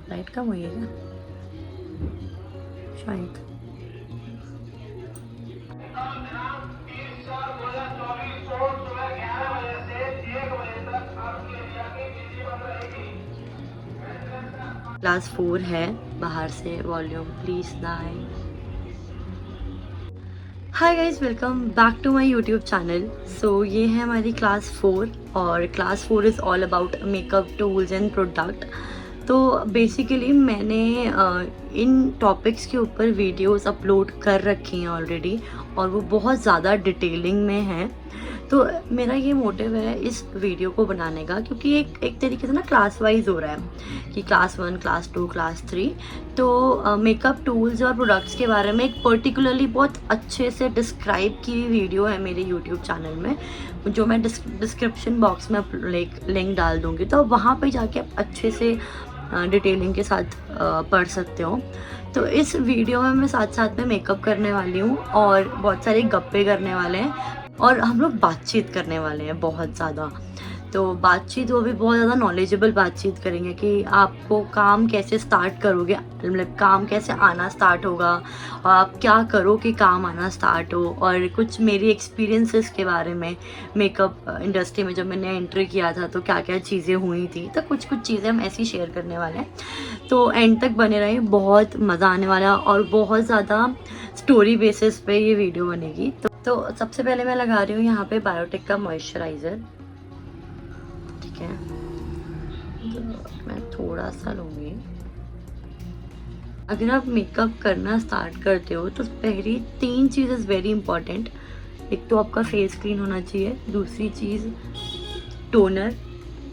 Light कम हुई है क्या शायद। क्लास 4 है, बाहर से वॉल्यूम प्लीज ना है। Hi guys, welcome back to my YouTube channel. So ये है हमारी क्लास 4 और class 4 is all about makeup tools and product. तो बेसिकली मैंने इन टॉपिक्स के ऊपर वीडियोस अपलोड कर रखी हैं ऑलरेडी और वो बहुत ज़्यादा डिटेलिंग में हैं। तो मेरा ये मोटिव है इस वीडियो को बनाने का, क्योंकि एक तरीके से ना क्लास वाइज हो रहा है कि क्लास 1, क्लास 2, क्लास 3। तो मेकअप टूल्स और प्रोडक्ट्स के बारे में एक पर्टिकुलरली बहुत अच्छे से डिस्क्राइब की हुई वीडियो है मेरे यूट्यूब चैनल में, जो मैं डिस्क्रिप्शन बॉक्स में लिंक डाल दूँगी। तो वहाँ पे जाके आप अच्छे से डिटेलिंग के साथ पढ़ सकते हो। तो इस वीडियो में मैं साथ साथ में मेकअप करने वाली हूँ और बहुत सारे गप्पे करने वाले हैं और हम लोग बातचीत करने वाले हैं बहुत ज़्यादा। तो बातचीत वो भी बहुत ज़्यादा नॉलेजेबल बातचीत करेंगे कि आपको काम कैसे स्टार्ट करोगे, मतलब काम कैसे आना स्टार्ट होगा और आप क्या करो कि काम आना स्टार्ट हो, और कुछ मेरी एक्सपीरियंसेस के बारे में मेकअप इंडस्ट्री में जब मैंने एंट्री किया था तो क्या क्या चीज़ें हुई थी। तो कुछ चीज़ें हम ऐसे ही शेयर करने वाले हैं। तो एंड तक बने रहे, बहुत मज़ा आने वाला और बहुत ज़्यादा स्टोरी बेसिस पे ये वीडियो बनेगी। तो सबसे पहले मैं लगा रही हूँ यहाँ पे बायोटिक का मॉइस्चराइज़र, ठीक है। तो मैं थोड़ा सा लूँगी। अगर आप मेकअप करना स्टार्ट करते हो तो पहली 3 चीज़ इज़ वेरी इंपॉर्टेंट। एक तो आपका फेस क्लीन होना चाहिए, दूसरी चीज़ टोनर।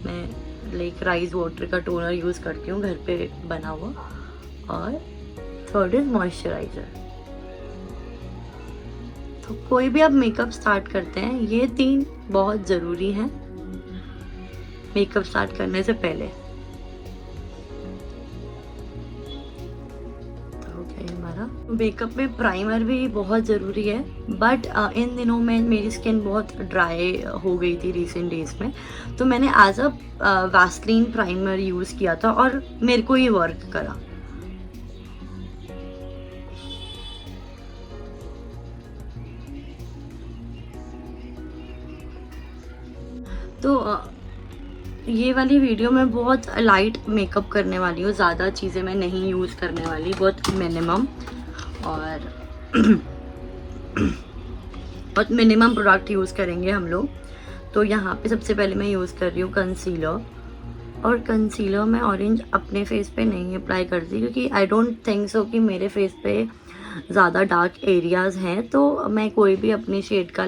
मैं राइस वाटर का टोनर यूज़ करती हूँ घर पे बना हुआ, और थर्ड इज़ मॉइस्चराइज़र। तो कोई भी आप मेकअप स्टार्ट करते हैं, ये 3 बहुत ज़रूरी हैं मेकअप स्टार्ट करने से पहले। तो हो गया हमारा। मेकअप में प्राइमर भी बहुत ज़रूरी है, बट इन दिनों में मेरी स्किन बहुत ड्राई हो गई थी रिसेंट डेज में, तो मैंने as a Vaseline primer use किया था और मेरे को ये वर्क करा। तो ये वाली वीडियो में बहुत लाइट मेकअप करने वाली हूँ, ज़्यादा चीज़ें मैं नहीं यूज़ करने वाली, बहुत मिनिमम और बहुत मिनिमम प्रोडक्ट यूज़ करेंगे हम लोग। तो यहाँ पे सबसे पहले मैं यूज़ कर रही हूँ कंसीलर, और कंसीलर मैं ऑरेंज अपने फेस पे नहीं अप्लाई करती, क्योंकि आई डोंट थिंक सो कि मेरे फेस पे ज़्यादा डार्क एरियाज़ हैं। तो मैं कोई भी अपनी शेड का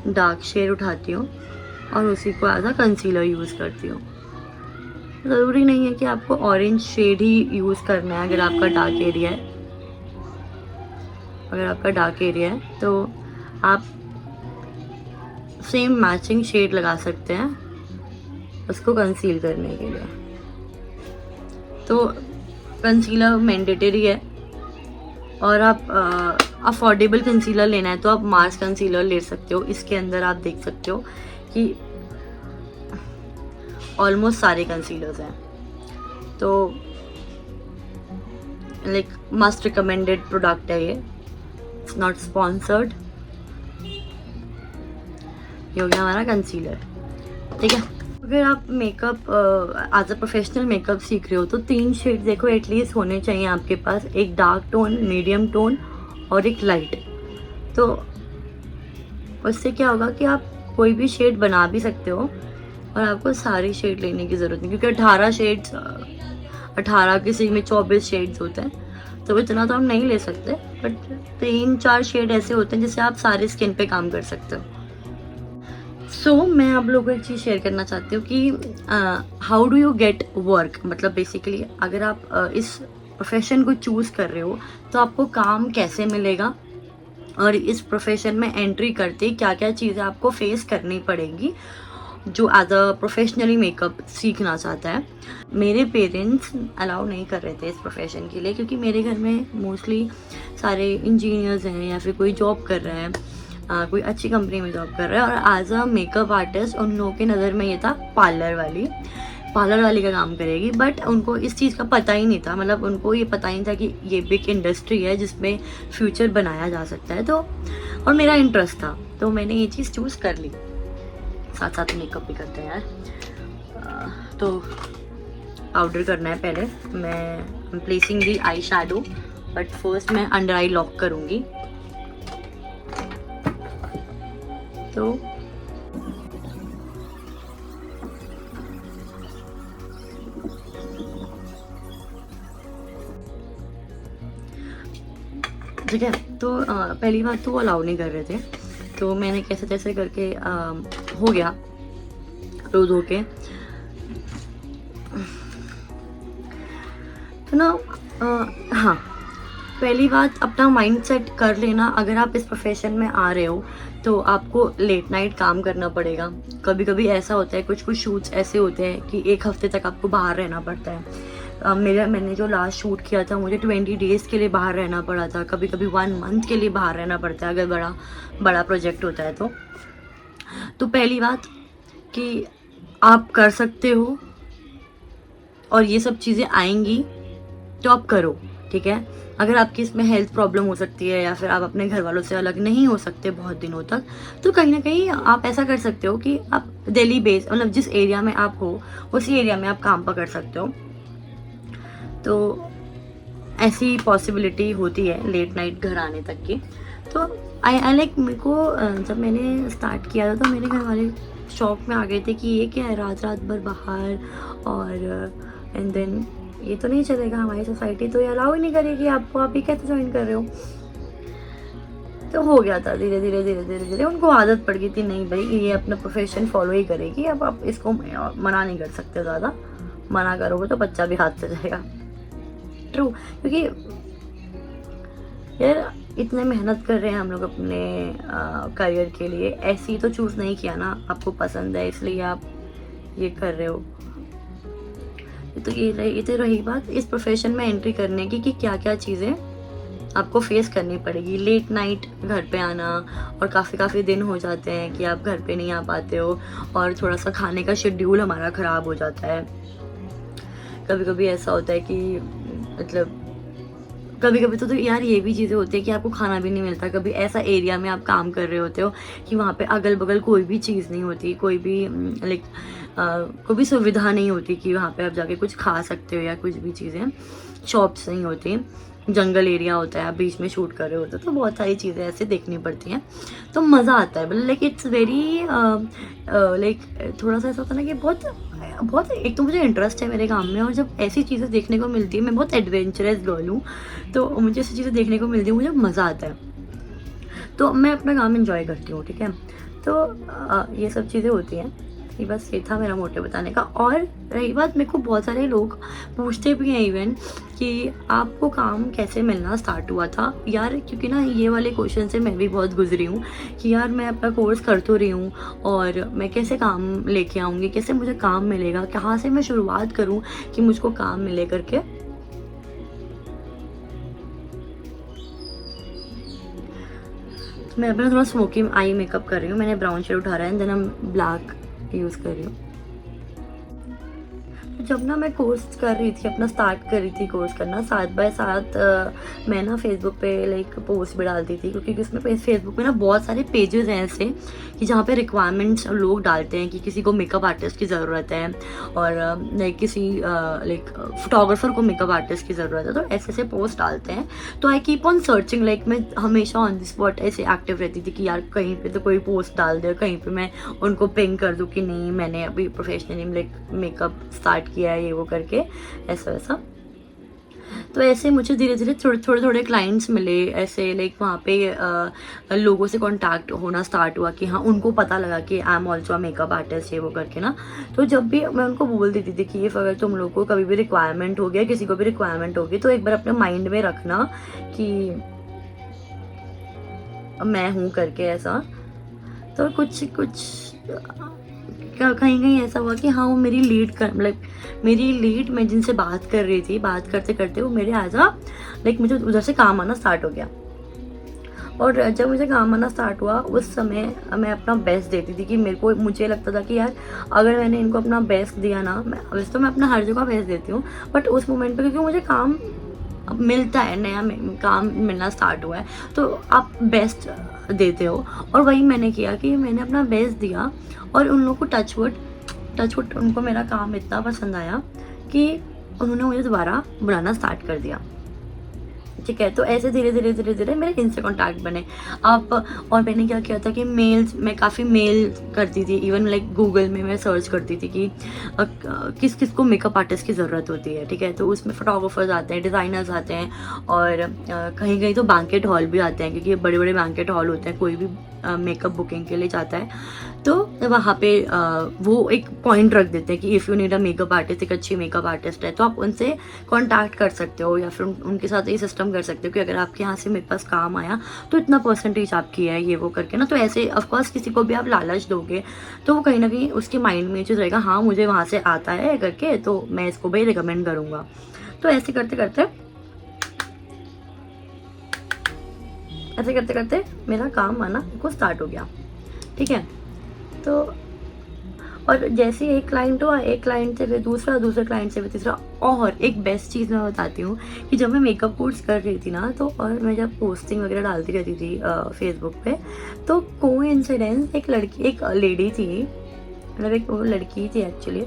डार्क शेड उठाती हूँ और उसी को एज अ कंसीलर यूज़ करती हूँ। ज़रूरी नहीं है कि आपको ऑरेंज शेड ही यूज़ करना है। अगर आपका डार्क एरिया है तो आप सेम मैचिंग शेड लगा सकते हैं उसको कंसील करने के लिए। तो कंसीलर मैंडेटरी है, और आप अफोर्डेबल कंसीलर लेना है तो आप मार्स कंसीलर ले सकते हो। इसके अंदर आप देख सकते हो कि ऑलमोस्ट सारे कंसीलर्स हैं। तो मस्ट रिकमेंडेड प्रोडक्ट है ये, इट्स नॉट स्पॉन्सर्ड। ये हो गया हमारा कंसीलर, ठीक है। अगर आप makeup as a professional makeup सीख रहे हो तो 3 शेड देखो एटलीस्ट होने चाहिए आपके पास, एक डार्क टोन, मीडियम टोन और एक लाइट। तो उससे क्या होगा कि आप कोई भी शेड बना भी सकते हो और आपको सारी शेड लेने की ज़रूरत नहीं, क्योंकि 18 किसी में 24 शेड्स होते हैं, तो इतना तो हम नहीं ले सकते। बट 3-4 शेड ऐसे होते हैं जिससे आप सारी स्किन पे काम कर सकते हो। सो मैं आप लोगों को एक चीज़ शेयर करना चाहती हूँ कि how do you get work, मतलब बेसिकली अगर आप इस प्रोफेशन को चूज़ कर रहे हो तो आपको काम कैसे मिलेगा, और इस प्रोफेशन में एंट्री करते क्या क्या चीज़ें आपको फेस करनी पड़ेगी जो एज अ प्रोफेशनली मेकअप सीखना चाहता है। मेरे पेरेंट्स अलाउ नहीं कर रहे थे इस प्रोफेशन के लिए, क्योंकि मेरे घर में मोस्टली सारे इंजीनियर्स हैं या फिर कोई जॉब कर रहा है, कोई अच्छी कंपनी में जॉब कर रहा है, और एज अ मेकअप आर्टिस्ट उन लोगों की नज़र में ये था पार्लर वाली पार्लर वाली का काम करेगी, बट उनको इस चीज़ का पता ही नहीं था, मतलब उनको ये पता ही नहीं था कि ये भी एक इंडस्ट्री है जिसमें फ्यूचर बनाया जा सकता है। तो और मेरा इंटरेस्ट था, तो मैंने ये चीज़ चूज़ कर ली। साथ साथ मेकअप भी करते हैं यार। तो पाउडर करना है पहले। मैं placing the eye shadow, but first मैं अंडर आई लॉक करूँगी। तो ठीक है, तो पहली बात तो वो अलाउ नहीं कर रहे थे, तो मैंने कैसे तैसे करके हो गया रो धो के। तो ना हाँ, पहली बात अपना माइंड सेट कर लेना। अगर आप इस प्रोफेशन में आ रहे हो तो आपको लेट नाइट काम करना पड़ेगा। कभी कभी ऐसा होता है, कुछ कुछ शूट्स ऐसे होते हैं कि एक हफ्ते तक आपको बाहर रहना पड़ता है। मैंने जो लास्ट शूट किया था, मुझे 20 डेज़ के लिए बाहर रहना पड़ा था। कभी कभी 1 मंथ के लिए बाहर रहना पड़ता है अगर बड़ा प्रोजेक्ट होता है तो पहली बात कि आप कर सकते हो और ये सब चीज़ें आएंगी तो आप करो, ठीक है। अगर आपकी इसमें हेल्थ प्रॉब्लम हो सकती है या फिर आप अपने घर वालों से अलग नहीं हो सकते बहुत दिनों तक, तो कहीं ना कहीं आप ऐसा कर सकते हो कि आप दिल्ली बेस, मतलब जिस एरिया में आप हो उसी एरिया में आप काम कर सकते हो। तो ऐसी पॉसिबिलिटी होती है लेट नाइट घर आने तक की। तो आई लाइक, मेरे को जब मैंने स्टार्ट किया था तो मेरे घर वाले शॉक में आ गए थे कि ये क्या है, रात रात भर बाहर, और एंड देन ये तो नहीं चलेगा, हमारी सोसाइटी तो ये अलाउ ही नहीं करेगी आपको, आप ही कैसे ज्वाइन कर रहे हो। तो हो गया था धीरे धीरे धीरे धीरे धीरे, उनको आदत पड़ गई थी, नहीं भाई ये अपना प्रोफेशन फॉलो ही करेगी, अब आप इसको मना नहीं कर सकते, ज़्यादा मना करोगे तो बच्चा भी हाथ से जाएगा। ट्रू, क्योंकि यार इतने मेहनत कर रहे हैं हम लोग अपने करियर के लिए, ऐसे ही तो चूज़ नहीं किया ना, आपको पसंद है इसलिए आप ये कर रहे हो। तो ये तो रही बात इस प्रोफेशन में एंट्री करने की कि क्या क्या चीज़ें आपको फेस करनी पड़ेगी। लेट नाइट घर पे आना, और काफ़ी दिन हो जाते हैं कि आप घर पे नहीं आ पाते हो, और थोड़ा सा खाने का शेड्यूल हमारा ख़राब हो जाता है। कभी कभी ऐसा होता है कि मतलब कभी कभी तो यार ये भी चीज़ें होती है कि आपको खाना भी नहीं मिलता। कभी ऐसा एरिया में आप काम कर रहे होते हो कि वहाँ पे अगल बगल कोई भी चीज़ नहीं होती, कोई भी लाइक कोई भी सुविधा नहीं होती कि वहाँ पे आप जाके कुछ खा सकते हो, या कुछ भी चीज़ें, शॉप्स नहीं होती, जंगल एरिया होता है, आप बीच में शूट कर रहे होते हो, तो बहुत सारी चीज़ें ऐसे देखनी पड़ती हैं। तो मज़ा आता है, मतलब लाइक इट्स वेरी लाइक थोड़ा सा ऐसा होता है ना कि बहुत एक तो मुझे इंटरेस्ट है मेरे काम में, और जब ऐसी चीज़ें देखने को मिलती है, मैं बहुत एडवेंचरस गर्ल हूँ, तो मुझे ऐसी चीज़ें देखने को मिलती है, मुझे मज़ा आता है, तो मैं अपना काम एंजॉय करती हूँ, ठीक है। तो ये सब चीज़ें होती हैं। बस ये था मेरा मोटिव बताने का। और रही बात, मेरे को बहुत सारे लोग पूछते भी हैं इवन कि आपको काम कैसे मिलना स्टार्ट हुआ था यार, क्योंकि ना ये वाले क्वेश्चन से मैं भी बहुत गुजरी हूँ कि यार मैं अपना कोर्स कर तो रही हूँ, और मैं कैसे काम लेके आऊँगी, कैसे मुझे काम मिलेगा, कहाँ से मैं शुरुआत करूँ कि मुझको काम मिले करके। मैं अपना थोड़ा स्मोकी आई मेकअप कर रही हूँ, मैंने ब्राउन शेड उठा रहा है, देन हम ब्लैक यूज़ कर रही हूँ। जब ना मैं कोर्स कर रही थी, अपना स्टार्ट कर रही थी कोर्स करना, साथ बाय साथ मैं ना फेसबुक पे लाइक पोस्ट भी डालती थी, क्योंकि उसमें फेसबुक में ना बहुत सारे पेजेस हैं ऐसे कि जहाँ पे रिक्वायरमेंट्स लोग डालते हैं कि किसी को मेकअप आर्टिस्ट की ज़रूरत है, और लाइक किसी लाइक फोटोग्राफर को मेकअप आर्टिस्ट की ज़रूरत है, तो ऐसे ऐसे पोस्ट डालते हैं। तो I keep on searching, like मैं हमेशा ऑन द स्पॉट ऐसे एक्टिव रहती थी कि यार कहीं पे तो कोई पोस्ट डाल दे, कहीं पे मैं उनको पिंग कर दूँ कि नहीं मैंने अभी प्रोफेशनली लाइक मेकअप स्टार्ट किया है, ये वो करके ऐसा वैसा। तो ऐसे मुझे धीरे धीरे थोड़े क्लाइंट्स मिले ऐसे, लाइक वहाँ पे लोगों से कांटेक्ट होना स्टार्ट हुआ कि हाँ उनको पता लगा कि I am also makeup artist, ये वो करके ना। तो जब भी मैं उनको बोल देती थी कि अगर तुम लोग को कभी भी रिक्वायरमेंट हो गया, किसी को भी रिक्वायरमेंट होगी, तो एक बार अपने माइंड में रखना कि मैं हूँ करके ऐसा। तो कुछ कहीं ऐसा हुआ कि हाँ वो मेरी लीड मैं जिनसे बात कर रही थी, बात करते करते वो मेरे मुझे उधर से काम आना स्टार्ट हो गया। और जब मुझे काम आना स्टार्ट हुआ उस समय मैं अपना बेस्ट देती थी कि मुझे लगता था कि यार अगर मैंने इनको अपना बेस्ट दिया ना, वैसे तो मैं अपना हर जगह बेस्ट देती हूँ, बट उस मोमेंट पे क्योंकि मुझे काम मिलता है, नया काम मिलना स्टार्ट हुआ है, तो आप बेस्ट देते हो। और वही मैंने किया कि मैंने अपना बेस्ट दिया और उन लोगों को टचवुड उनको मेरा काम इतना पसंद आया कि उन्होंने मुझे दोबारा बुलाना स्टार्ट कर दिया। ठीक है, तो ऐसे धीरे धीरे मेरे इनसे कॉन्टैक्ट बने आप। और मैंने क्या किया था कि मैं काफ़ी मेल करती थी, इवन लाइक गूगल में मैं सर्च करती थी कि किस किस को मेकअप आर्टिस्ट की ज़रूरत होती है। ठीक है, तो उसमें फोटोग्राफर्स आते हैं, डिज़ाइनर्स आते हैं, और कहीं कहीं तो बैंकेट हॉल भी आते हैं, क्योंकि बड़े बड़े बैंकेट हॉल होते हैं, कोई भी मेकअप बुकिंग के लिए जाता है तो वहाँ पे वो एक पॉइंट रख देते हैं कि if you need a makeup artist, एक अच्छी मेकअप आर्टिस्ट है तो आप उनसे कांटेक्ट कर सकते हो, या फिर उनके साथ ये सिस्टम कर सकते हो कि अगर आपके यहाँ से मेरे पास काम आया तो इतना परसेंटेज आपकी है, ये वो करके ना। तो ऐसे ऑफकोर्स किसी को भी आप लालच दोगे तो वो कहीं ना कहीं उसके माइंड में ये चीज़ रहेगा, हाँ मुझे वहाँ से आता है करके, तो मैं इसको भाई रिकमेंड करूँगा। तो ऐसे करते करते मेरा काम आना को स्टार्ट हो गया। ठीक है, तो और जैसे एक क्लाइंट हुआ, एक क्लाइंट से फिर दूसरा, दूसरे क्लाइंट से फिर तीसरा। और एक बेस्ट चीज़ मैं बताती हूँ कि जब मैं मेकअप कोर्स कर रही थी ना, तो और मैं जब पोस्टिंग वगैरह डालती रहती थी फेसबुक पे, तो कोइंसिडेंस एक लेडी थी, मतलब एक वो लड़की थी एक्चुअली,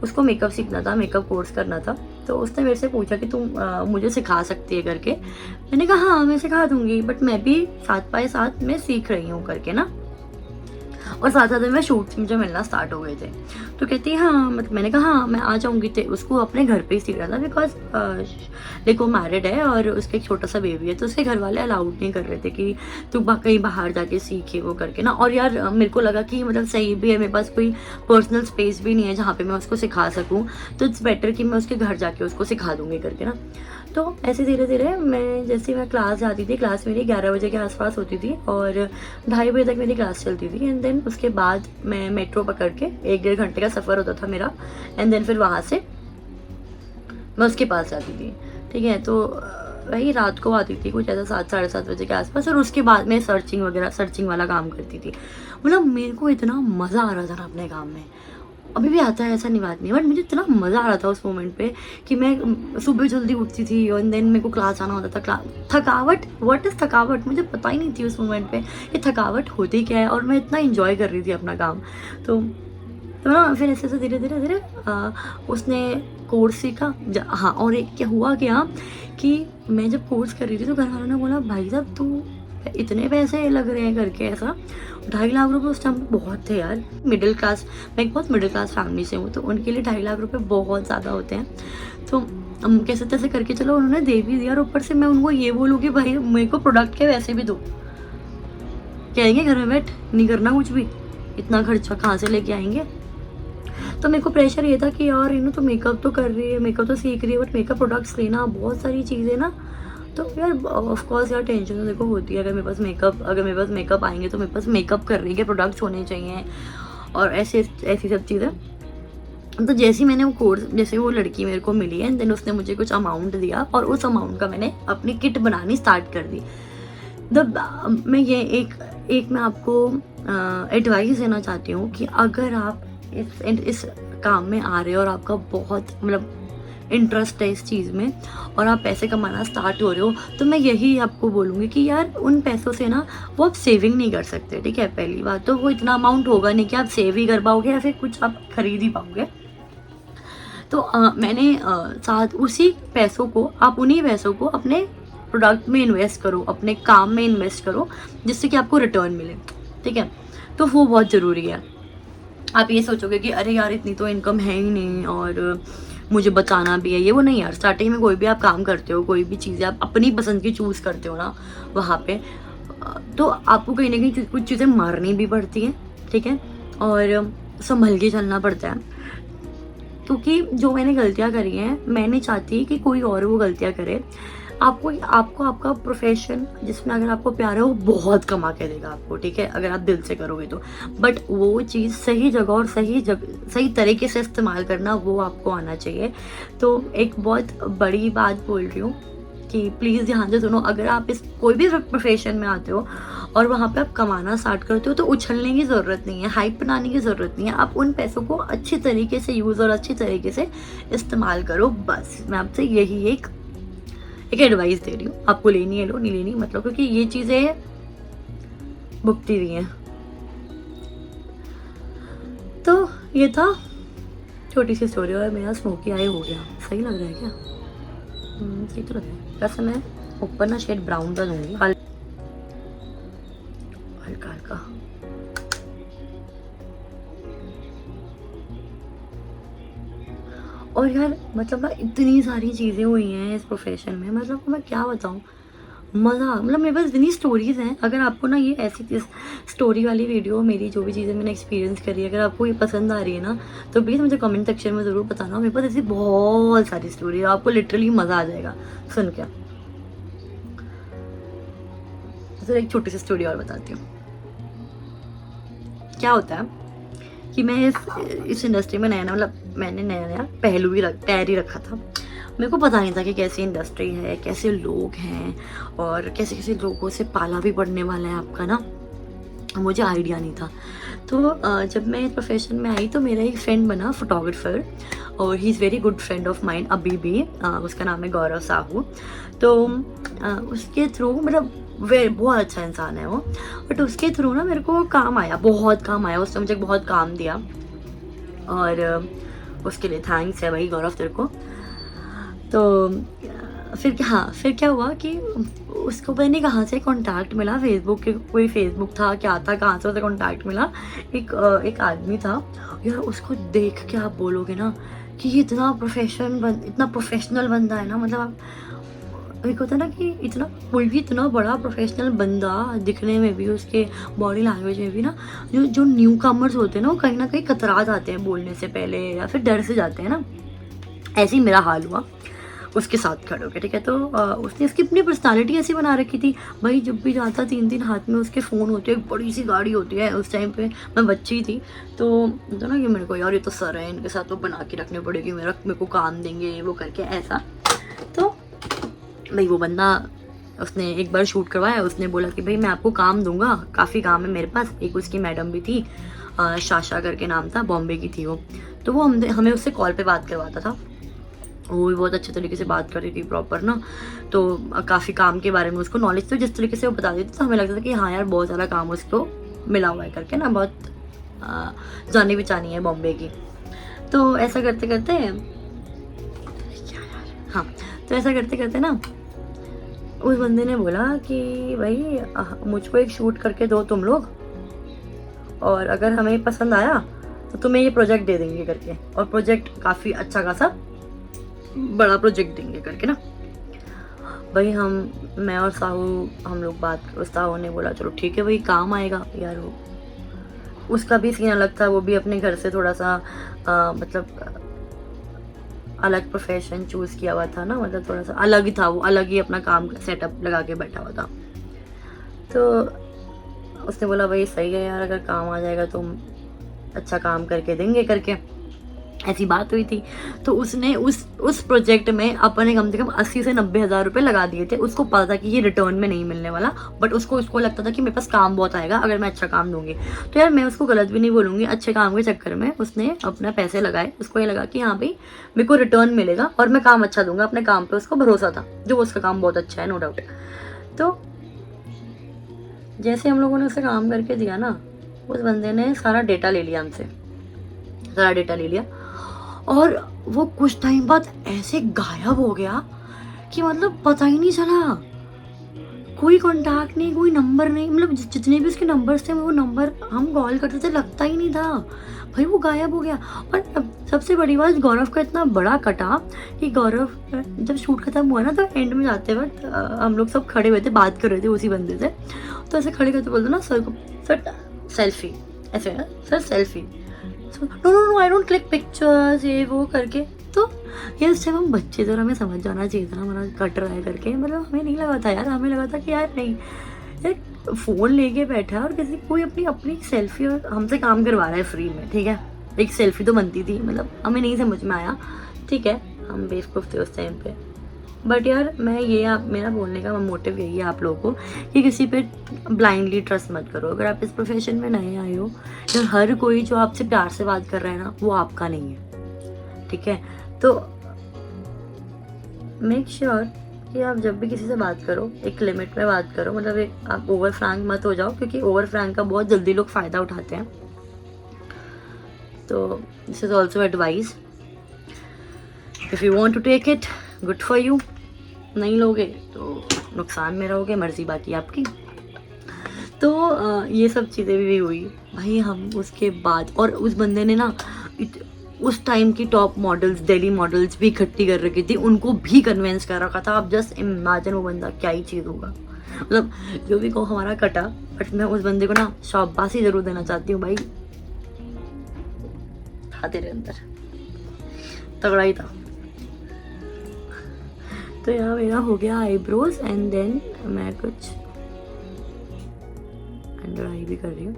उसको मेकअप सीखना था, मेकअप कोर्स करना था। तो उसने मेरे से पूछा कि तुम मुझे सिखा सकती है करके। मैंने कहा हाँ मैं सिखा दूँगी, बट मैं भी साथ बाय साथ मैं सीख रही हूँ करके ना, और साथ साथ में शूट्स मुझे मिलना स्टार्ट हो गए थे। तो कहती है हाँ, मतलब मैंने कहा हाँ मैं आ जाऊँगी। उसको अपने घर पे ही सीख रहा था, बिकॉज देखो मैरिड है और उसका एक छोटा सा बेबी है, तो उसके घर वाले अलाउड नहीं कर रहे थे कि तू कहीं बाहर जाके सीखे वो करके ना। और यार मेरे को लगा कि मतलब सही भी है, मेरे पास कोई पर्सनल स्पेस भी नहीं है जहाँ पे मैं उसको सिखा सकूँ, तो इट्स बेटर कि मैं उसके घर जाके उसको सिखा दूँगी करके ना। तो ऐसे धीरे धीरे मैं क्लास जाती थी, क्लास मेरी 11 बजे के आसपास होती थी और 2:30 बजे तक मेरी क्लास चलती थी। एंड देन उसके बाद मैं मेट्रो पकड़ के 1-1.5 घंटे का सफ़र होता था मेरा, एंड देन फिर वहाँ से मैं उसके पास जाती थी। ठीक है, तो वही रात को आती थी कुछ ऐसा 7 साढ़े 7 बजे के आसपास, और उसके बाद मैं सर्चिंग वाला काम करती थी। मतलब मेरे को इतना मज़ा आ रहा था ना अपने काम में, अभी भी आता है ऐसा नहीं बात नहीं, बट मुझे इतना मज़ा आ रहा था उस मोमेंट पे कि मैं सुबह जल्दी उठती थी और देन मेरे को क्लास आना होता था। थकावट, व्हाट इज़ थकावट, मुझे पता ही नहीं थी उस मोमेंट पे कि थकावट होती क्या है, और मैं इतना इंजॉय कर रही थी अपना काम। तो ना फिर ऐसे धीरे धीरे उसने कोर्स सीखा। हाँ, और एक क्या हुआ कि मैं जब कोर्स कर रही थी तो घर वालों ने बोला भाई साहब तू इतने पैसे लग रहे हैं करके, ऐसा 2.5 लाख रुपए उस टाइम बहुत थे यार। मिडिल क्लास, मैं एक बहुत मिडिल क्लास फैमिली से हूँ, तो उनके लिए 2.5 लाख रुपए बहुत ज़्यादा होते हैं। तो हम कैसे तैसे करके चलो उन्होंने दे भी दिया, और ऊपर से मैं उनको ये बोलूँ कि भाई मेरे को प्रोडक्ट के वैसे भी दो, कहेंगे घर में बैठ नहीं करना कुछ भी, इतना खर्चा कहाँ से लेके आएंगे। तो मेरे को प्रेशर ये था कि यार तो मेकअप तो कर रही है, मेकअप तो सीख रही है, बट मेकअप प्रोडक्ट्स लेना, बहुत सारी चीज़ें ना। तो यार ऑफकोर्स यार टेंशन तो देखो होती है, अगर मेरे पास मेकअप आएंगे तो मेरे पास मेकअप करने के प्रोडक्ट्स होने चाहिए और ऐसी सब चीज़ें। तो जैसे वो लड़की मेरे को मिली है, एंड देन उसने मुझे कुछ अमाउंट दिया और उस अमाउंट का मैंने अपनी किट बनानी स्टार्ट कर दी। मैं ये एक मैं आपको एडवाइस देना चाहती हूँ कि अगर आप इस काम में आ रहे हो और आपका बहुत मतलब इंटरेस्ट है इस चीज़ में और आप पैसे कमाना स्टार्ट हो रहे हो, तो मैं यही आपको बोलूँगी कि यार उन पैसों से ना वो आप सेविंग नहीं कर सकते। ठीक है, पहली बात तो वो इतना अमाउंट होगा नहीं कि आप सेव ही कर पाओगे या फिर कुछ आप खरीद ही पाओगे। तो मैंने साथ उन्हीं पैसों को अपने प्रोडक्ट में इन्वेस्ट करो, अपने काम में इन्वेस्ट करो, जिससे कि आपको रिटर्न मिले। ठीक है, तो वो बहुत ज़रूरी है। आप ये सोचोगे कि अरे यार इतनी तो इनकम है ही नहीं और मुझे बचाना भी है, ये वो नहीं यार। स्टार्टिंग में कोई भी आप काम करते हो, कोई भी चीज़ें आप अपनी पसंद की चूज़ करते हो ना वहाँ पे, तो आपको कहीं ना कहीं कुछ चीज़ें मारनी भी पड़ती हैं। ठीक है, और संभल के चलना पड़ता है, क्योंकि जो मैंने गलतियाँ करी हैं मैं नहीं चाहती कि कोई और वो गलतियाँ करे। आपको आपका प्रोफेशन जिसमें अगर आपको प्यार है वो बहुत कमा के देगा आपको। ठीक है, अगर आप दिल से करोगे तो, बट वो चीज़ सही जगह और सही तरीके से इस्तेमाल करना वो आपको आना चाहिए। तो एक बहुत बड़ी बात बोल रही हूँ कि प्लीज़ ध्यान से सुनो, अगर आप इस कोई भी प्रोफेशन में आते हो और वहाँ पे आप कमाना स्टार्ट करते हो तो उछलने की ज़रूरत नहीं है, हाइप बनाने की ज़रूरत नहीं है। आप उन पैसों को अच्छी तरीके से यूज़ और अच्छी तरीके से इस्तेमाल करो, बस मैं आपसे यही एक एडवाइस दे रही हूँ। आपको लेनी है लो, नहीं लेनी मतलब, क्योंकि ये चीज़ें भुगती हुई हैं। तो ये था छोटी सी स्टोरी, और मेरा स्मोकी आई हो गया। सही लग रहा है क्या? सही तो लग रहा है। वैसे मैं ऊपर ना शेड ब्राउन का दूंगी, हल्का हल्का। और यार मतलब ना इतनी सारी चीज़ें हुई हैं इस प्रोफेशन में, मतलब मैं क्या बताऊँ, मज़ा, मतलब मेरे पास इतनी स्टोरीज़ हैं। अगर आपको ना ये ऐसी चीज़ स्टोरी वाली वीडियो, मेरी जो भी चीज़ें मैंने एक्सपीरियंस करी है, अगर आपको ये पसंद आ रही है ना, तो प्लीज़ मुझे कमेंट सेक्शन में ज़रूर बताना। मेरे पास ऐसी बहुत सारी स्टोरी है, आपको लिटरली मज़ा आ जाएगा सुन के। तो एक छोटी सी स्टोरी और बताती हूँ। क्या होता है कि मैं इस इंडस्ट्री में नया मतलब मैंने नया पैर ही रखा था। मेरे को पता नहीं था कि कैसी इंडस्ट्री है, कैसे लोग हैं, और कैसे कैसे लोगों से पाला भी पड़ने वाला है आपका ना, मुझे आइडिया नहीं था। तो जब मैं इस प्रोफेशन में आई तो मेरा एक फ्रेंड बना फोटोग्राफर, और he is very good friend of mind अभी भी। उसका नाम है गौरव साहू। तो उसके थ्रू मतलब वे बहुत अच्छा इंसान है वो, बट उसके थ्रू ना मेरे को काम आया, बहुत काम आया। उसने मुझे बहुत काम दिया, और उसके लिए थैंक्स है भाई गौरव तेरे को। तो फिर क्या हुआ कि उसको पता नहीं कहाँ से कॉन्टैक्ट मिला, कोई फेसबुक था क्या था, कहाँ से उसे कॉन्टैक्ट मिला। एक आदमी था यार, उसको देख के आप बोलोगे ना कि ये इतना प्रोफेशनल बंदा है ना, मतलब आप एक होता है ना कि कोई भी इतना बड़ा प्रोफेशनल बंदा दिखने में भी, उसके बॉडी लैंग्वेज में भी ना, जो न्यू कमर्स होते हैं ना, वो कहीं ना कहीं कतरा जाते हैं बोलने से पहले, या फिर डर से जाते हैं ना। ऐसे ही मेरा हाल हुआ उसके साथ खड़े होकर, ठीक है। तो उसने इसकी अपनी पर्सनालिटी ऐसी बना रखी थी भाई, जब भी जाता 3 हाथ में उसके फ़ोन होते हैं, एक बड़ी सी गाड़ी होती है। उस टाइम पे मैं बच्ची थी, तो ना कि मेरे को यार ये तो सर है, इनके साथ तो बना के रखने पड़ेगी, मेरे को काम देंगे वो करके ऐसा। तो भाई वो बंदा, उसने एक बार शूट करवाया, उसने बोला कि भाई मैं आपको काम दूंगा, काफ़ी काम है मेरे पास। एक उसकी मैडम भी थी, शाशा करके नाम था, बॉम्बे की थी वो। तो वो हमें उससे कॉल पे बात करवाता था, वो भी बहुत अच्छे तरीके से बात कर रही थी प्रॉपर ना। तो काफ़ी काम के बारे में उसको नॉलेज, तो जिस तरीके से वो बता देती थी तो हमें लगता था कि हाँ यार बहुत सारा काम उसको मिला हुआ है करके ना, बहुत जानी पहचानी है बॉम्बे की। तो ऐसा करते करते हाँ, तो ऐसा करते करते ना उस बंदे ने बोला कि भाई मुझको एक शूट करके दो तुम लोग, और अगर हमें पसंद आया तो तुम्हें ये प्रोजेक्ट दे देंगे करके, और प्रोजेक्ट काफ़ी अच्छा खासा बड़ा प्रोजेक्ट देंगे करके ना। भाई मैं और साहू हम लोग साहू ने बोला चलो ठीक है भाई, काम आएगा यार। वो उसका भी सीन अलग था, वो भी अपने घर से थोड़ा सा मतलब अलग प्रोफेशन चूज़ किया हुआ था ना, मतलब थोड़ा सा अलग ही था वो, अलग ही अपना काम का सेटअप लगा के बैठा हुआ था। तो उसने बोला भाई सही है यार, अगर काम आ जाएगा तो अच्छा काम करके देंगे करके, ऐसी बात हुई थी। तो उसने उस प्रोजेक्ट में अपने कम से कम 80 से 90 हज़ार रुपये लगा दिए थे। उसको पता था कि ये रिटर्न में नहीं मिलने वाला, बट उसको लगता था कि मेरे पास काम बहुत आएगा अगर मैं अच्छा काम दूंगी। तो यार मैं उसको गलत भी नहीं बोलूँगी, अच्छे काम के चक्कर में उसने अपना पैसे लगाए। उसको ये लगा कि हाँ भाई मेरे को रिटर्न मिलेगा और मैं काम अच्छा दूंगा, अपने काम पर उसको भरोसा था, जो उसका काम बहुत अच्छा है नो डाउट। तो जैसे हम लोगों ने उसे काम करके दिया ना, उस बंदे ने सारा डेटा ले लिया हमसे, सारा डेटा ले लिया, और वो कुछ टाइम बाद ऐसे गायब हो गया कि मतलब पता ही नहीं चला, कोई कांटेक्ट नहीं, कोई नंबर नहीं, मतलब जितने भी उसके नंबर्स थे वो नंबर हम कॉल करते थे लगता ही नहीं था भाई, वो गायब हो गया। और सबसे बड़ी बात, गौरव का इतना बड़ा कटा कि गौरव जब शूट खत्म हुआ ना, तो एंड में जाते वक्त हम लोग सब खड़े हुए थे, बात कर रहे थे उसी बंदे से। तो ऐसे खड़े करते बोलते ना सर को, सर सेल्फी, ऐसे sir selfie, no I don't click pictures, ये वो करके। तो ये उस टाइम हम बच्चे थे और हमें समझ जाना चाहिए था ना, हमारा कट रहा है करके, मतलब हमें नहीं लगा था यार, हमें लगा था कि यार नहीं, यार फ़ोन लेके बैठा है और कोई अपनी सेल्फी और हमसे काम करवा रहा है फ्री में, ठीक है। एक सेल्फी तो बनती थी, मतलब हमें नहीं समझ में आया, ठीक है, हम बेवकूफ़ थे उस टाइम पे। बट यार मैं ये, आप मेरा बोलने का मोटिव यही है आप लोगों को कि किसी पे ब्लाइंडली ट्रस्ट मत करो। अगर आप इस प्रोफेशन में नए आए हो, या हर कोई जो आपसे प्यार से बात कर रहा है ना, वो आपका नहीं है, ठीक है। तो मेक श्योर कि आप जब भी किसी से बात करो एक लिमिट में बात करो, मतलब एक आप ओवर फ्रैंक मत हो जाओ, क्योंकि ओवर फ्रैंक का बहुत जल्दी लोग फ़ायदा उठाते हैं। तो this is also advice, if you want to take it, good for you. नहीं लोगे तो नुकसान में रहोगे, मर्जी बाकी आपकी। तो ये सब चीज़ें भी हुई भाई। हम उसके बाद, और उस बंदे ने ना उस टाइम की टॉप मॉडल्स, दिल्ली मॉडल्स भी इकट्ठी कर रखी थी, उनको भी कन्विंस कर रखा था। आप जस्ट इमेजिन वो बंदा क्या ही चीज़ होगा। मतलब जो भी को हमारा कटा, बट मैं उस बंदे को ना शाबाशी ज़रूर देना चाहती हूँ भाई, था तेरे अंदर, तगड़ा ही था। तो यहाँ मेरा हो गया आईब्रोज, एंड देन मैं कुछ अंडर आई भी कर रही हूँ।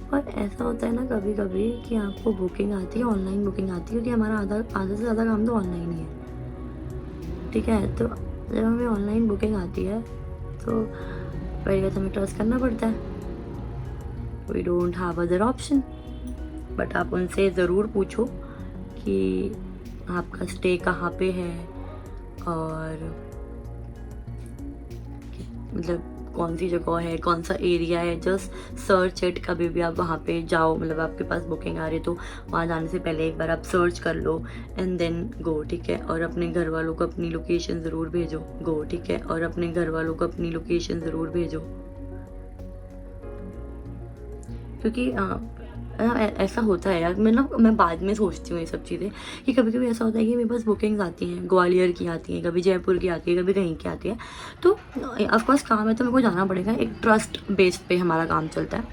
और ऐसा होता है ना कभी कभी कि आपको बुकिंग आती है, ऑनलाइन बुकिंग आती है, क्योंकि हमारा आधा से ज़्यादा काम तो ऑनलाइन ही है, ठीक है। तो जब हमें ऑनलाइन बुकिंग आती है तो पहले बात हमें ट्रस्ट करना पड़ता है, we don't have other option. But आप उनसे ज़रूर पूछो कि आपका स्टे कहाँ पे है, और मतलब कौन सी जगह है, कौन सा एरिया है। जस्ट सर्च इट, कभी भी आप वहाँ पे जाओ, मतलब आपके पास बुकिंग आ रही है तो वहाँ जाने से पहले एक बार आप सर्च कर लो एंड देन गो, ठीक है। और अपने घर वालों को अपनी लोकेशन ज़रूर भेजो, गो, ठीक है। और अपने घर वालों को अपनी लोकेशन ज़रूर भेजो, क्योंकि ऐसा होता है यार। मैं बाद में सोचती हूँ ये सब चीज़ें, कि कभी कभी ऐसा होता है कि मेरे पास बुकिंग्स आती हैं, ग्वालियर की आती हैं, कभी जयपुर की आती है, कभी कहीं की आती है। तो ऑफकोर्स काम है तो मेरे को जाना पड़ेगा, एक ट्रस्ट बेस पे हमारा काम चलता है।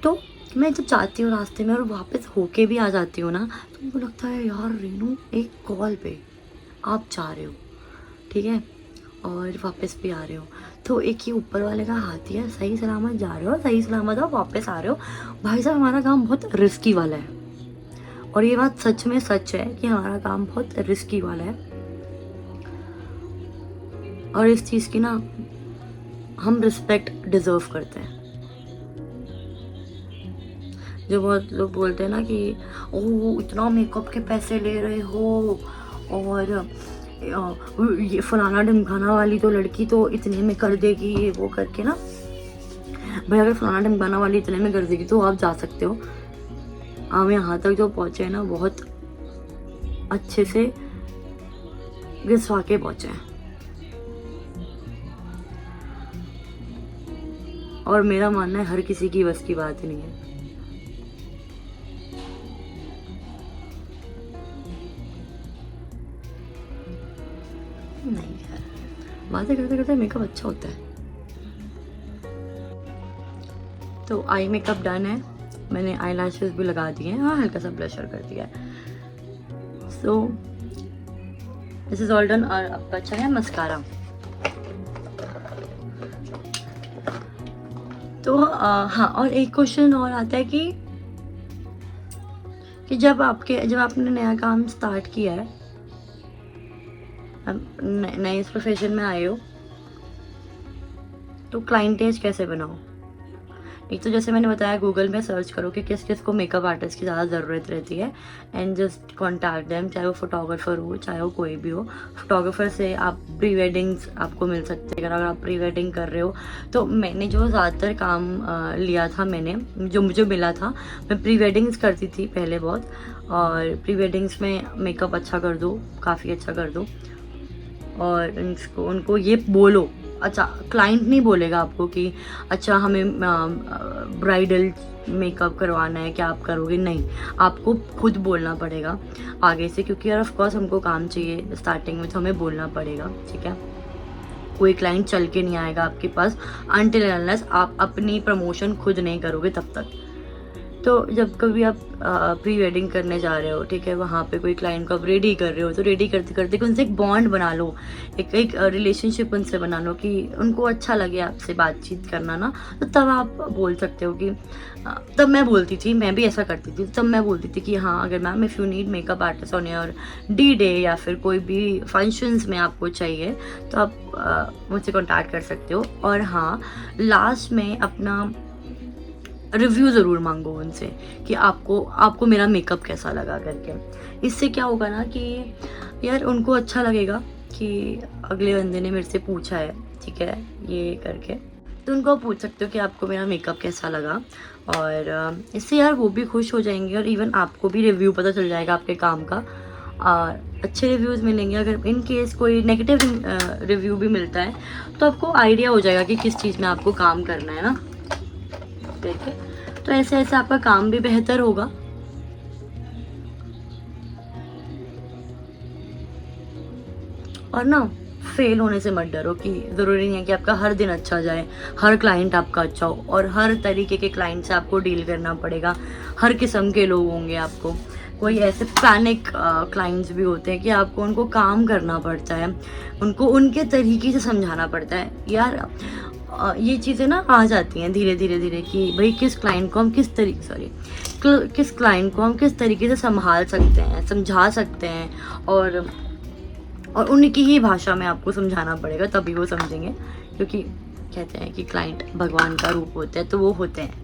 तो मैं जब जाती हूँ रास्ते में और वापस होके भी आ जाती हूँ ना, तो मुझे लगता है यार रेनू, एक कॉल पे आप जा रहे हो, ठीक है, और वापस भी आ रहे हो, तो एक ही ऊपर वाले का हाथ ही है, सही सलामत जा रहे हो, सही सलामत हो वापस आ रहे हो। भाई साहब हमारा काम बहुत रिस्की वाला है, और ये बात सच में सच है कि हमारा काम बहुत रिस्की वाला है। और इस चीज़ की ना हम रिस्पेक्ट डिज़र्व करते हैं। जो बहुत लोग बोलते हैं ना कि ओह इतना मेकअप के पैसे ले रहे हो, और ये फलाना ढमकाना वाली तो लड़की तो इतने में कर देगी, ये वो करके ना। भाई अगर फलाना ढमकाना वाली इतने में कर देगी तो आप जा सकते हो। हम यहाँ तक जो पहुँचे हैं ना, बहुत अच्छे से घिसवा के पहुँचे हैं। और मेरा मानना है हर किसी की बस की बात नहीं है। नहीं यार, बातें करते करते मेकअप अच्छा होता है। तो आई मेकअप डन है, मैंने आई लैशेस भी लगा दिए हैं, हाँ हल्का सा ब्लशर कर दिया है। So this is all done. और अब बचा है मस्कारा। तो हाँ, और एक क्वेश्चन और आता है कि जब आपने नया काम स्टार्ट किया है, नए इस प्रोफेशन में आए हो, तो क्लाइंटेज कैसे बनाओ। एक तो जैसे मैंने बताया, गूगल में सर्च करो कि किस किस को मेकअप आर्टिस्ट की ज़्यादा ज़रूरत रहती है, एंड जस्ट कॉन्टैक्ट देम, चाहे वो फोटोग्राफर हो चाहे वो कोई भी हो। फोटोग्राफर से आप प्री वेडिंग्स आपको मिल सकते हैं, अगर आप प्री वेडिंग कर रहे हो। तो मैंने जो ज़्यादातर काम लिया था, मैंने जो मुझे मिला था, मैं प्री वेडिंग्स करती थी पहले बहुत, और प्री वेडिंग्स में मेकअप अच्छा कर दो, काफ़ी अच्छा कर दो, और उनको ये बोलो। अच्छा, क्लाइंट नहीं बोलेगा आपको कि अच्छा हमें ब्राइडल मेकअप करवाना है, क्या आप करोगे, नहीं, आपको खुद बोलना पड़ेगा आगे से, क्योंकि यार ऑफ कोर्स हमको काम चाहिए स्टार्टिंग में, तो हमें बोलना पड़ेगा, ठीक है। कोई क्लाइंट चल के नहीं आएगा आपके पास अनटिल अनलेस आप अपनी प्रमोशन खुद नहीं करोगे तब तक, तो जब कभी आप प्री वेडिंग करने जा रहे हो, ठीक है, वहाँ पे कोई क्लाइंट को आप रेडी कर रहे हो, तो रेडी करते करते कि उनसे एक बॉन्ड बना लो, एक रिलेशनशिप उनसे बना लो कि उनको अच्छा लगे आपसे बातचीत करना ना, तो तब आप बोल सकते हो कि तब मैं बोलती थी, मैं भी ऐसा करती थी, तब मैं बोलती थी कि हाँ, अगर ma'am if you need makeup artist on your D day या फिर कोई भी फंक्शंस में आपको चाहिए तो आप मुझसे कॉन्टैक्ट कर सकते हो। और हाँ, लास्ट में अपना रिव्यू ज़रूर मांगो उनसे कि आपको मेरा मेकअप कैसा लगा करके। इससे क्या होगा ना कि यार उनको अच्छा लगेगा कि अगले बंदे ने मेरे से पूछा है, ठीक है, ये करके। तो उनको पूछ सकते हो कि आपको मेरा मेकअप कैसा लगा, और इससे यार वो भी खुश हो जाएंगे और इवन आपको भी रिव्यू पता चल जाएगा आपके काम का, और अच्छे रिव्यूज़ मिलेंगे। अगर इन केस कोई नेगेटिव रिव्यू भी मिलता है तो आपको आइडिया हो जाएगा कि किस चीज़ में आपको काम करना है ना, देखिए। तो ऐसे ऐसे आपका काम भी बेहतर होगा। और ना, फेल होने से मत डरो कि ज़रूरी नहीं है कि आपका हर दिन अच्छा जाए, हर क्लाइंट आपका अच्छा हो, और हर तरीके के क्लाइंट से आपको डील करना पड़ेगा। हर किस्म के लोग होंगे आपको। कोई ऐसे पैनिक क्लाइंट्स भी होते हैं कि आपको उनको काम करना पड़ता है, उनको उनके तरीके से समझाना पड़ता है। यार ये चीज़ें ना आ जाती हैं धीरे धीरे धीरे कि भाई किस क्लाइंट को हम किस तरीके से संभाल सकते हैं, समझा सकते हैं, और उनकी ही भाषा में आपको समझाना पड़ेगा, तभी वो समझेंगे। क्योंकि कहते हैं कि क्लाइंट भगवान का रूप होते हैं, तो वो होते हैं।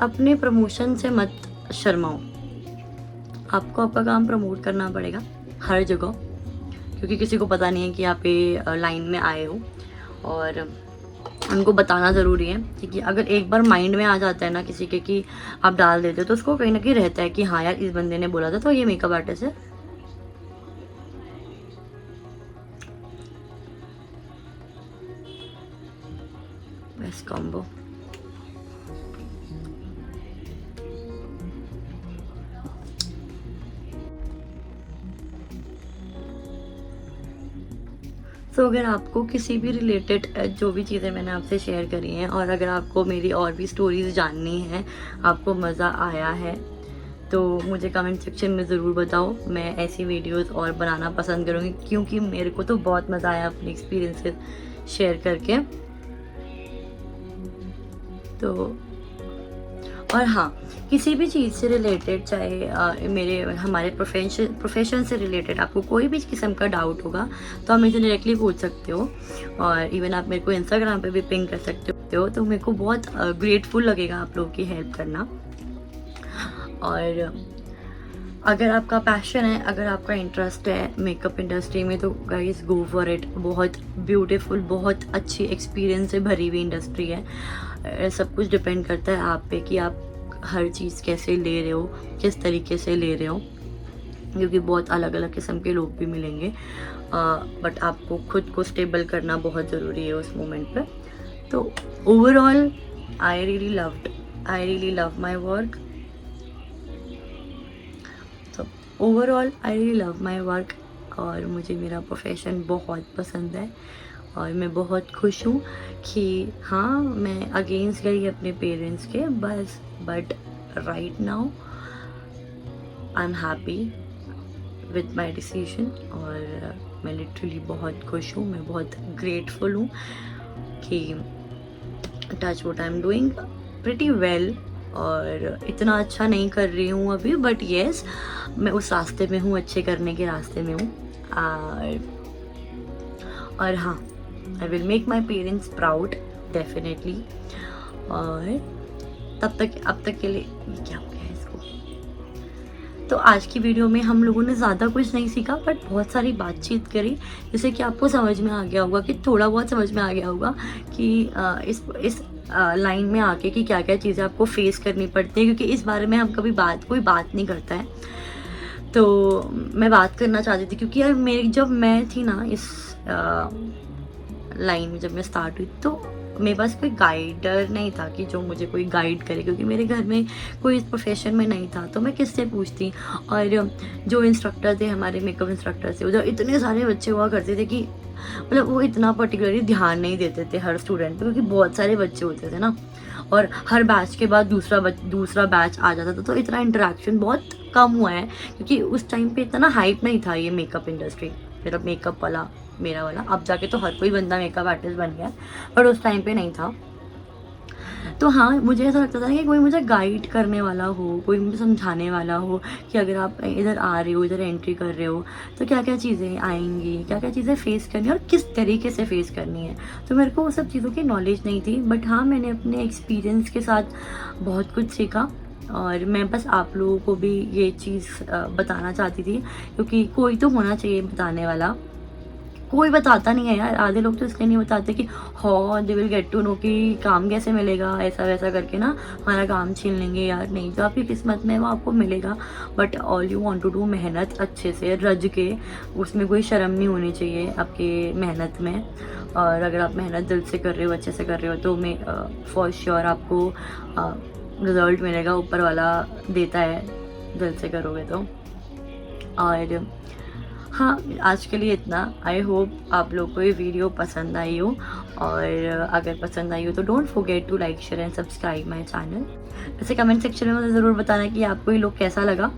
अपने प्रमोशन से मत शर्माओ। आपको आपका काम प्रमोट करना पड़ेगा हर जगह, क्योंकि किसी को पता नहीं है कि आप ये लाइन में आए हो, और उनको बताना ज़रूरी है। क्योंकि अगर एक बार माइंड में आ जाता है ना किसी के कि आप डाल देते हो, तो उसको कहीं ना कहीं रहता है कि हाँ यार, इस बंदे ने बोला था तो ये मेकअप आर्टिस्ट है। Best combo. अगर आपको किसी भी रिलेटेड जो भी चीज़ें मैंने आपसे शेयर करी हैं, और अगर आपको मेरी और भी स्टोरीज़ जाननी है, आपको मज़ा आया है, तो मुझे कमेंट सेक्शन में ज़रूर बताओ। मैं ऐसी वीडियोस और बनाना पसंद करूँगी, क्योंकि मेरे को तो बहुत मज़ा आया अपने एक्सपीरियंसेस शेयर करके। तो और हाँ, किसी भी चीज़ से रिलेटेड, चाहे हमारे प्रोफेशन से रिलेटेड आपको कोई भी किस्म का डाउट होगा, तो आप मुझे डायरेक्टली पूछ सकते हो, और इवन आप मेरे को इंस्टाग्राम पे भी पिंग कर सकते हो। तो मेरे को बहुत ग्रेटफुल लगेगा आप लोगों की हेल्प करना। और अगर आपका पैशन है, अगर आपका इंटरेस्ट है मेकअप इंडस्ट्री में, तो गाइस गो फॉर इट। बहुत ब्यूटीफुल, बहुत अच्छी एक्सपीरियंस से भरी हुई इंडस्ट्री है। सब कुछ डिपेंड करता है आप पे कि आप हर चीज़ कैसे ले रहे हो, किस तरीके से ले रहे हो, क्योंकि बहुत अलग अलग किस्म के लोग भी मिलेंगे। बट आपको खुद को स्टेबल करना बहुत ज़रूरी है उस मोमेंट पे। तो overall I really love my work. और मुझे मेरा प्रोफेशन बहुत पसंद है, और मैं बहुत खुश हूँ कि हाँ, मैं अगेंस्ट गई अपने पेरेंट्स के, but right now I am happy with my decision. और मैं लिटरली बहुत खुश हूँ, मैं बहुत ग्रेटफुल हूँ कि touch would I am doing pretty well. और इतना अच्छा नहीं कर रही हूँ अभी, बट येस, मैं उस रास्ते में हूँ, अच्छे करने के रास्ते में हूँ। और हाँ, I will make my parents proud definitely. और अब तक के लिए ये क्या हो गया है इसको। तो आज की वीडियो में हम लोगों ने ज़्यादा कुछ नहीं सीखा, बट बहुत सारी बातचीत करी, जिससे कि आपको समझ में आ गया होगा, कि थोड़ा बहुत समझ में आ गया होगा कि इस लाइन में आके कि क्या क्या चीज़ें आपको फेस करनी पड़ती है, क्योंकि इस बारे में हम कभी कोई बात नहीं करता है। तो मैं बात करना चाहती थी, क्योंकि यार जब मैं थी ना इस लाइन में, जब मैं स्टार्ट हुई, तो मेरे पास कोई गाइडर नहीं था कि जो मुझे कोई गाइड करे, क्योंकि मेरे घर में कोई इस प्रोफेशन में नहीं था, तो मैं किससे पूछती। और जो इंस्ट्रक्टर थे, हमारे मेकअप इंस्ट्रक्टर थे, उधर इतने सारे बच्चे हुआ करते थे कि मतलब वो इतना पर्टिकुलरली ध्यान नहीं देते थे हर स्टूडेंट पे, क्योंकि बहुत सारे बच्चे होते थे ना, और हर बैच के बाद दूसरा बैच आ जाता था, तो इतना इंटरेक्शन बहुत कम हुआ है, क्योंकि उस टाइम पे इतना हाइप नहीं था ये मेकअप इंडस्ट्री, मेरा मेकअप वाला, मेरा वाला। अब जाके तो हर कोई बंदा मेकअप आर्टिस्ट बन गया, पर उस टाइम पे नहीं था। तो हाँ, मुझे ऐसा लगता था कि कोई मुझे गाइड करने वाला हो, कोई मुझे समझाने वाला हो कि अगर आप इधर आ रहे हो, इधर एंट्री कर रहे हो, तो क्या क्या चीज़ें आएंगी, क्या क्या चीज़ें फ़ेस करनी है और किस तरीके से फ़ेस करनी है। तो मेरे को वो सब चीज़ों की नॉलेज नहीं थी, बट हाँ, मैंने अपने एक्सपीरियंस के साथ बहुत कुछ सीखा, और मैं बस आप लोगों को भी ये चीज़ बताना चाहती थी, क्योंकि कोई तो होना चाहिए बताने वाला। कोई बताता नहीं है यार, आधे लोग तो इसलिए नहीं बताते कि हाँ they will get to know कि काम कैसे मिलेगा, ऐसा वैसा करके ना हमारा काम छीन लेंगे। यार नहीं, जो आपकी किस्मत में है वो आपको मिलेगा, but all you want to do मेहनत अच्छे से रज के, उसमें कोई शर्म नहीं होनी चाहिए आपके मेहनत में। और अगर आप मेहनत दिल से कर रहे हो, अच्छे से कर रहे हो, तो मैं फॉर श्योर आपको रिज़ल्ट मिलेगा, ऊपर वाला देता है दिल से करोगे तो। और हाँ, आज के लिए इतना। आई होप आप लोग को ये वीडियो पसंद आई हो, और अगर पसंद आई हो तो don't forget to like share and subscribe my channel. वैसे कमेंट सेक्शन में मुझे ज़रूर बताना कि आपको ये लोग कैसा लगा।